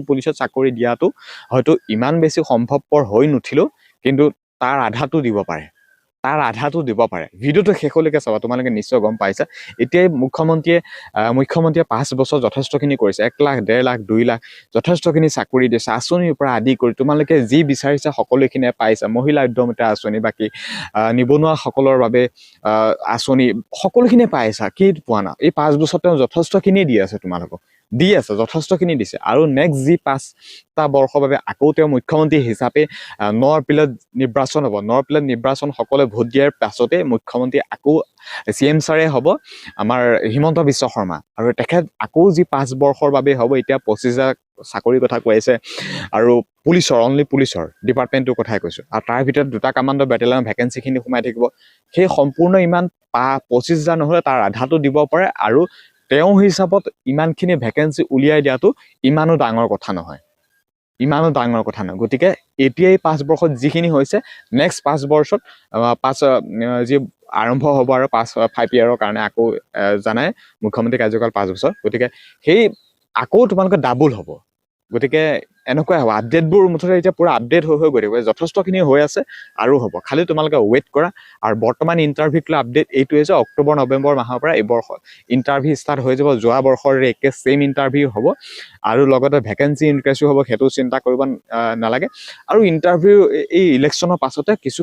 পুলিচত চাকৰি দিয়াটো হয়তো ইমান বেছি সম্ভৱপৰ হৈ নুঠিলেও কিন্তু তাৰ আধাটো দিব পাৰে ভিডিঅ'টো শেষলৈকে চাবা তোমালোকে নিশ্চয় গম পাইছা এতিয়াই মুখ্যমন্ত্ৰীয়ে 5 বছৰ যথেষ্টখিনি কৰিছে 1 লাখ 1.5 লাখ 2 লাখ যথেষ্টখিনি চাকৰি দিছে আঁচনিৰ পৰা আদি কৰি তোমালোকে যি বিচাৰিছা সকলোখিনিয়ে পাইছা মহিলা উদ্যমিতা আঁচনি বাকী নিবনুৱা সকলৰ বাবে আঁচনি সকলোখিনিয়ে পাইছা কি পোৱা না এই 5 বছৰত তেওঁ যথেষ্টখিনি দি আছে তোমালোকক দি আছে যথেষ্টখিনি দিছে আৰু নেক্সট যি 5টা বৰ্ষৰ বাবে আকৌ তেওঁ মুখ্যমন্ত্ৰী হিচাপে 9 এপ্ৰিলত নিৰ্বাচন হ'ব 9 এপ্ৰিলত নিৰ্বাচন সকলোৱে ভোট দিয়াৰ পাছতে মুখ্যমন্ত্ৰী আকৌ CM ছাৰে হ'ব আমাৰ হিমন্ত বিশ্ব শৰ্মা আৰু তেখেত আকৌ যি 5 বৰ্ষৰ বাবে হ'ব এতিয়া 25,000 চাকৰিৰ কথা কৈ আছে আৰু পুলিচৰ ডিপাৰ্টমেণ্টৰ কথাই কৈছো আৰু তাৰ ভিতৰত 2টা কামাণ্ডো বেটেলিয়ন ভেকেন্সিখিনি সোমাই থাকিব সেই সম্পূৰ্ণ ইমান 25,000 নহলে তাৰ আধাটো দিব পাৰে আৰু তেওঁ হিচাপত ইমানখিনি ভেকেন্সি উলিয়াই দিয়াটো ইমানো ডাঙৰ কথা নহয় গতিকে এতিয়াই 5 বৰ্ষত যিখিনি হৈছে নেক্সট 5 বৰ্ষত যি আৰম্ভ হ'ব আৰু 5 ইয়াৰৰ কাৰণে আকৌ জানাই মুখ্যমন্ত্ৰী কাৰ্যকাল 5 বছৰ গতিকে সেই আকৌ তোমালোকে ডাবল হ'ব গতিকে এনেকুৱাই হ'ব আপডেটবোৰ মুঠতে এতিয়া পুৰা আপডেট হৈ গৈ থাকিব যথেষ্টখিনি হৈ আছে আৰু হ'ব খালি তোমালোকে ৱেইট কৰা আৰু বৰ্তমান ইণ্টাৰভিউক লৈ আপডেট এইটোৱে যে অক্টোবৰ নৱেম্বৰ মাহৰ পৰা এই বৰ্ষ ইণ্টাৰভিউ ষ্টাৰ্ট হৈ যাব যোৱা বৰ্ষৰ একে সেম ইণ্টাৰভিউ হ'ব আৰু লগতে ভেকেন্সি ইনক্ৰিজো হ'ব সেইটো চিন্তা কৰিব নালাগে আৰু ইণ্টাৰভিউ এই ইলেকশ্যনৰ পাছতে কিছু